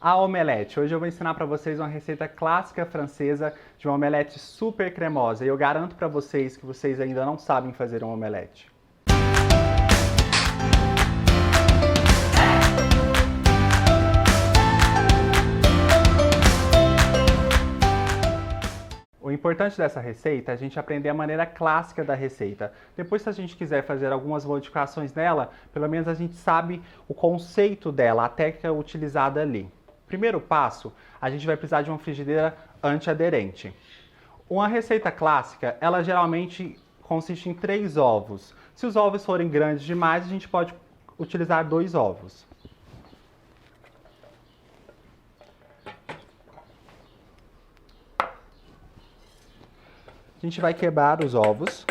A omelete. Hoje eu vou ensinar para vocês uma receita clássica francesa de uma omelete super cremosa. E eu garanto para vocês que vocês ainda não sabem fazer uma omelete. O importante dessa receita é a gente aprender a maneira clássica da receita. Depois, se a gente quiser fazer algumas modificações nela, pelo menos a gente sabe o conceito dela, a técnica utilizada ali. Primeiro passo, a gente vai precisar de uma frigideira antiaderente. Uma receita clássica, ela geralmente consiste em 3 ovos. Se os ovos forem grandes demais, a gente pode utilizar 2 ovos. A gente vai quebrar os ovos.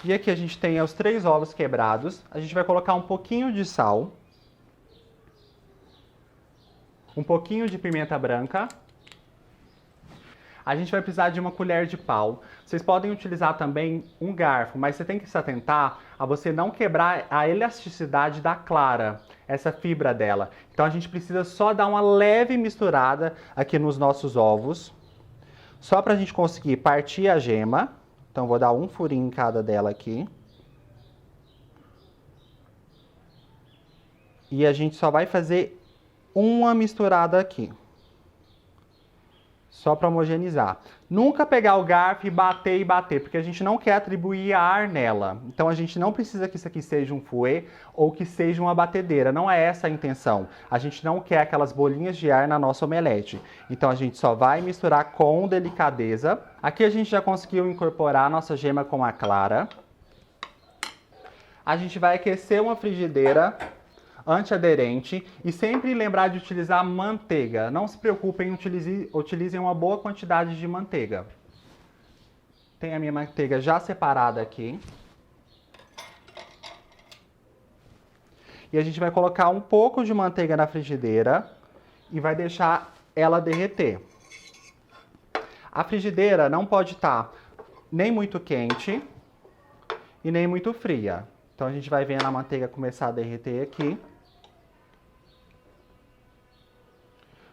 E aqui a gente tem os 3 ovos quebrados. A gente vai colocar um pouquinho de sal, um pouquinho de pimenta branca. A gente vai precisar de uma colher de pau. Vocês podem utilizar também um garfo, mas você tem que se atentar a você não quebrar a elasticidade da clara, essa fibra dela. Então a gente precisa só dar uma leve misturada aqui nos nossos ovos, só para a gente conseguir partir a gema. Então, vou dar um furinho em cada dela aqui. E a gente só vai fazer uma misturada aqui. Só para homogeneizar. Nunca pegar o garfo e bater, porque a gente não quer atribuir ar nela. Então, a gente não precisa que isso aqui seja um fouet ou que seja uma batedeira. Não é essa a intenção. A gente não quer aquelas bolinhas de ar na nossa omelete. Então, a gente só vai misturar com delicadeza. Aqui a gente já conseguiu incorporar a nossa gema com a clara. A gente vai aquecer uma frigideira antiaderente e sempre lembrar de utilizar manteiga. Não se preocupem, utilizem uma boa quantidade de manteiga. Tem a minha manteiga já separada aqui. E a gente vai colocar um pouco de manteiga na frigideira e vai deixar ela derreter. A frigideira não pode estar nem muito quente e nem muito fria. Então a gente vai vendo a manteiga começar a derreter aqui.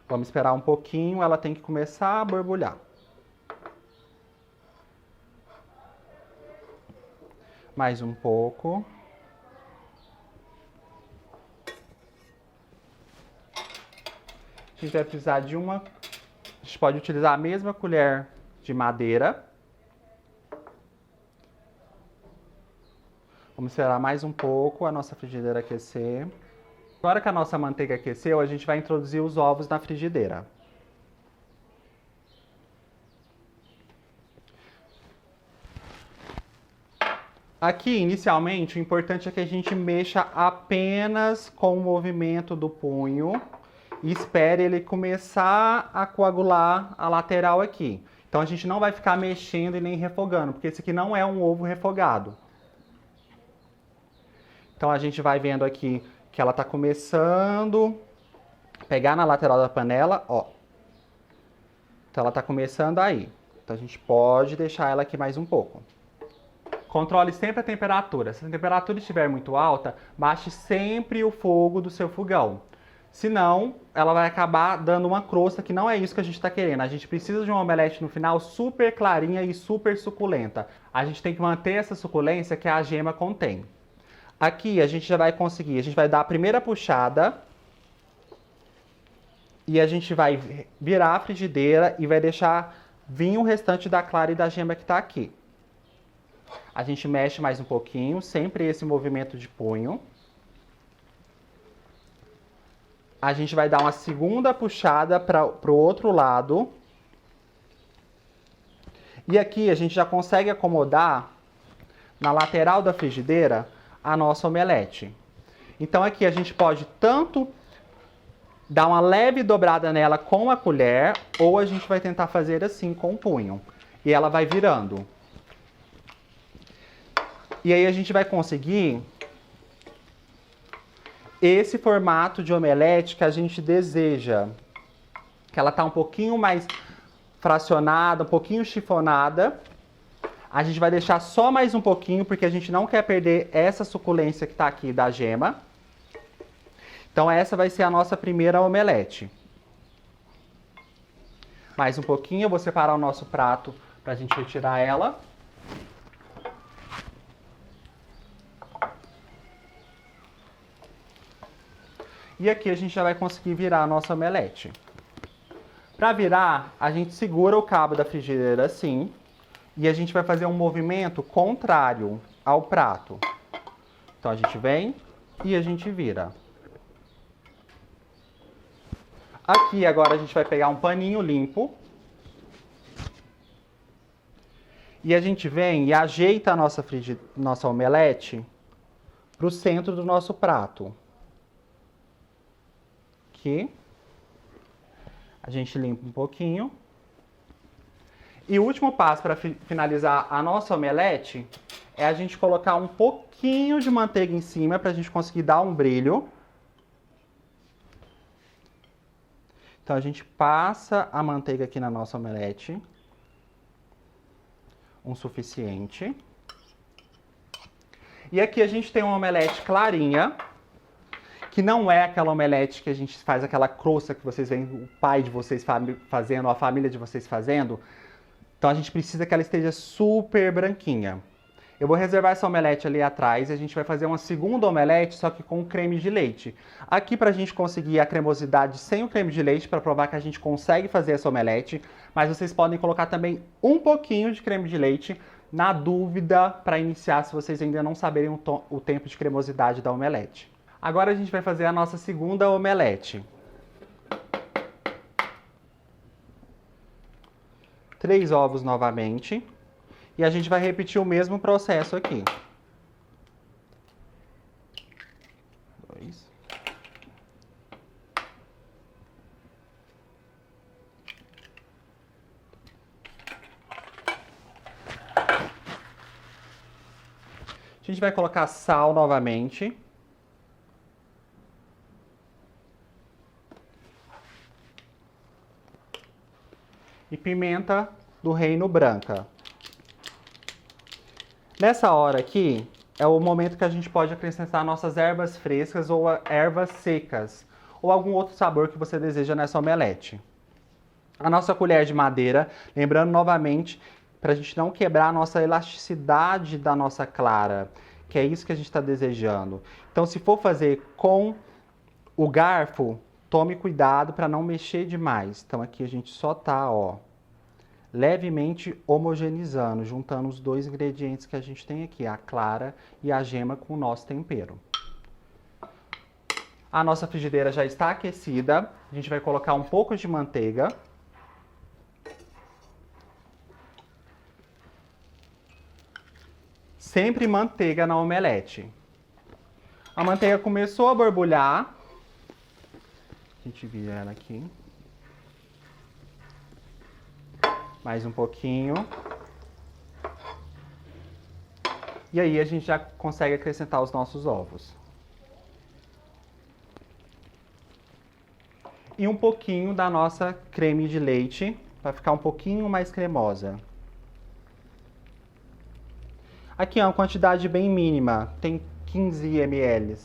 Vamos esperar um pouquinho, ela tem que começar a borbulhar. Mais um pouco. A gente vai precisar de uma... A gente pode utilizar a mesma colher de madeira. Vamos esperar mais um pouco a nossa frigideira aquecer. Agora que a nossa manteiga aqueceu, a gente vai introduzir os ovos na frigideira. Aqui, inicialmente, o importante é que a gente mexa apenas com o movimento do punho e espere ele começar a coagular a lateral aqui. Então a gente não vai ficar mexendo e nem refogando, porque esse aqui não é um ovo refogado. Então a gente vai vendo aqui que ela tá começando a pegar na lateral da panela, ó. Então ela tá começando aí. Então a gente pode deixar ela aqui mais um pouco. Controle sempre a temperatura. Se a temperatura estiver muito alta, baixe sempre o fogo do seu fogão. Senão, ela vai acabar dando uma crosta que não é isso que a gente está querendo. A gente precisa de uma omelete no final super clarinha e super suculenta. A gente tem que manter essa suculência que a gema contém. Aqui a gente já vai conseguir, a gente vai dar a primeira puxada e a gente vai virar a frigideira e vai deixar vir o restante da clara e da gema que está aqui. A gente mexe mais um pouquinho, sempre esse movimento de punho. A gente vai dar uma segunda puxada para o outro lado. E aqui a gente já consegue acomodar na lateral da frigideira a nossa omelete. Então aqui a gente pode tanto dá uma leve dobrada nela com a colher, ou a gente vai tentar fazer assim com o punho. E ela vai virando. E aí a gente vai conseguir esse formato de omelete que a gente deseja. Que ela tá um pouquinho mais fracionada, um pouquinho chifonada. A gente vai deixar só mais um pouquinho, porque a gente não quer perder essa suculência que tá aqui da gema. Então essa vai ser a nossa primeira omelete. Mais um pouquinho, eu vou separar o nosso prato pra gente retirar ela. E aqui a gente já vai conseguir virar a nossa omelete. Para virar, a gente segura o cabo da frigideira assim e a gente vai fazer um movimento contrário ao prato. Então a gente vem e a gente vira. Aqui agora a gente vai pegar um paninho limpo e a gente vem e ajeita a nossa omelete para o centro do nosso prato. Aqui. A gente limpa um pouquinho. E o último passo para finalizar a nossa omelete é a gente colocar um pouquinho de manteiga em cima para a gente conseguir dar um brilho. Então a gente passa a manteiga aqui na nossa omelete. Um suficiente. E aqui a gente tem uma omelete clarinha, que não é aquela omelete que a gente faz aquela crosta que vocês veem o pai de vocês fazendo, ou a família de vocês fazendo. Então a gente precisa que ela esteja super branquinha. Eu vou reservar essa omelete ali atrás e a gente vai fazer uma segunda omelete, só que com creme de leite. Aqui pra gente conseguir a cremosidade sem o creme de leite, para provar que a gente consegue fazer essa omelete, mas vocês podem colocar também um pouquinho de creme de leite, na dúvida, para iniciar, se vocês ainda não saberem o tempo de cremosidade da omelete. Agora a gente vai fazer a nossa segunda omelete. 3 ovos novamente. E a gente vai repetir o mesmo processo aqui. 2. A gente vai colocar sal novamente. E pimenta do reino branca. Nessa hora aqui, é o momento que a gente pode acrescentar nossas ervas frescas ou ervas secas, ou algum outro sabor que você deseja nessa omelete. A nossa colher de madeira, lembrando novamente, para a gente não quebrar a nossa elasticidade da nossa clara, que é isso que a gente está desejando. Então, se for fazer com o garfo, tome cuidado para não mexer demais. Então aqui a gente só tá, ó, levemente homogeneizando, juntando os dois ingredientes que a gente tem aqui, a clara e a gema com o nosso tempero. A nossa frigideira já está aquecida, a gente vai colocar um pouco de manteiga. Sempre manteiga na omelete. A manteiga começou a borbulhar. A gente vira ela aqui. Mais um pouquinho. E aí a gente já consegue acrescentar os nossos ovos. E um pouquinho da nossa creme de leite, para ficar um pouquinho mais cremosa. Aqui é uma quantidade bem mínima, tem 15 ml.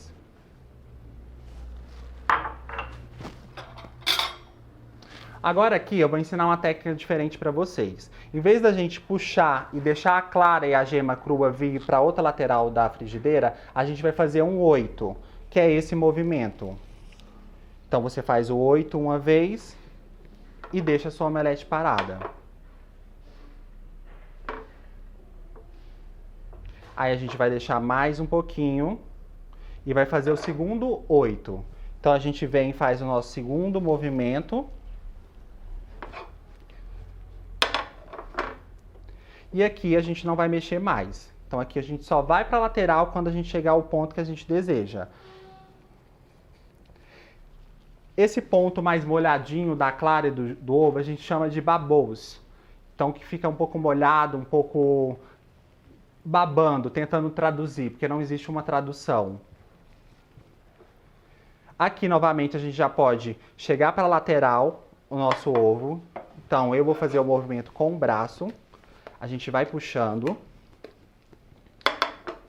Agora aqui eu vou ensinar uma técnica diferente para vocês. Em vez da gente puxar e deixar a clara e a gema crua vir para outra lateral da frigideira, a gente vai fazer um 8, que é esse movimento. Então você faz o 8 uma vez e deixa a sua omelete parada. Aí a gente vai deixar mais um pouquinho e vai fazer o segundo 8. Então a gente vem e faz o nosso segundo movimento. E aqui a gente não vai mexer mais. Então aqui a gente só vai para a lateral quando a gente chegar ao ponto que a gente deseja. Esse ponto mais molhadinho da clara e do ovo a gente chama de bubbles. Então que fica um pouco molhado, um pouco babando, tentando traduzir, porque não existe uma tradução. Aqui novamente a gente já pode chegar para a lateral o nosso ovo. Então eu vou fazer o movimento com o braço. A gente vai puxando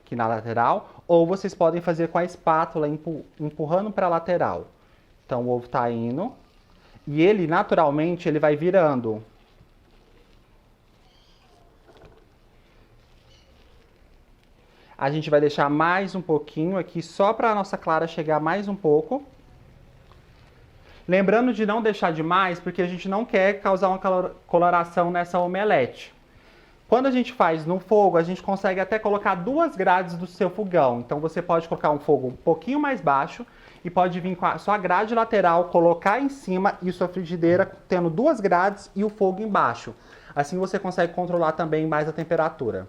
aqui na lateral, ou vocês podem fazer com a espátula, empurrando para a lateral. Então o ovo está indo e ele naturalmente ele vai virando. A gente vai deixar mais um pouquinho aqui só para a nossa clara chegar mais um pouco. Lembrando de não deixar demais, porque a gente não quer causar uma coloração nessa omelete. Quando a gente faz no fogo, a gente consegue até colocar 2 grades do seu fogão. Então você pode colocar um fogo um pouquinho mais baixo e pode vir com a sua grade lateral, colocar em cima e sua frigideira tendo 2 grades e o fogo embaixo. Assim você consegue controlar também mais a temperatura.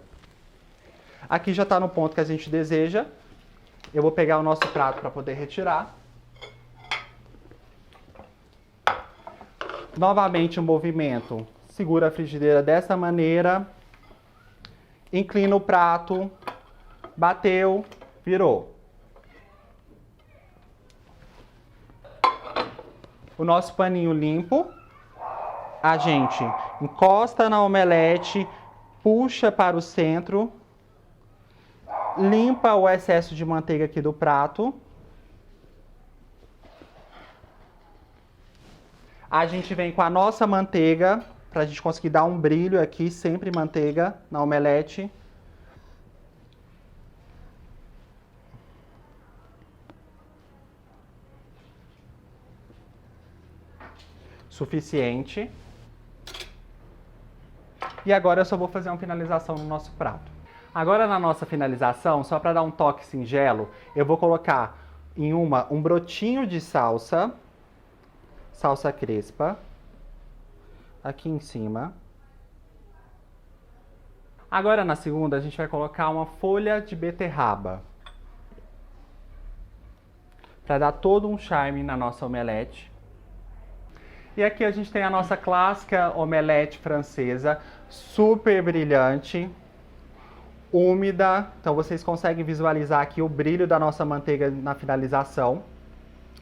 Aqui já está no ponto que a gente deseja. Eu vou pegar o nosso prato para poder retirar. Novamente o movimento. Segura a frigideira dessa maneira. Inclina o prato. Bateu. Virou. O nosso paninho limpo. A gente encosta na omelete. Puxa para o centro. Limpa o excesso de manteiga aqui do prato. A gente vem com a nossa manteiga, para a gente conseguir dar um brilho aqui, sempre manteiga na omelete. Suficiente. E agora eu só vou fazer uma finalização no nosso prato. Agora na nossa finalização, só para dar um toque singelo, eu vou colocar em um brotinho de salsa crespa, aqui em cima. Agora na segunda a gente vai colocar uma folha de beterraba, para dar todo um charme na nossa omelete. E aqui a gente tem a nossa clássica omelete francesa, super brilhante, úmida. Então vocês conseguem visualizar aqui o brilho da nossa manteiga na finalização.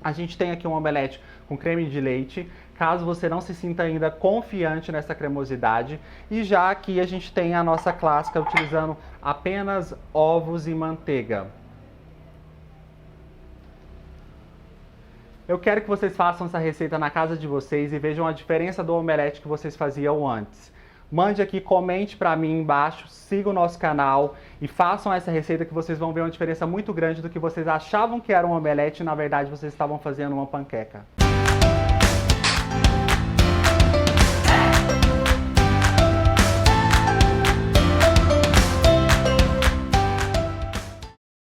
A gente tem aqui um omelete com creme de leite, caso você não se sinta ainda confiante nessa cremosidade. E já aqui a gente tem a nossa clássica utilizando apenas ovos e manteiga. Eu quero que vocês façam essa receita na casa de vocês e vejam a diferença do omelete que vocês faziam antes. Mande aqui, comente pra mim embaixo, siga o nosso canal e façam essa receita que vocês vão ver uma diferença muito grande do que vocês achavam que era um omelete e na verdade vocês estavam fazendo uma panqueca.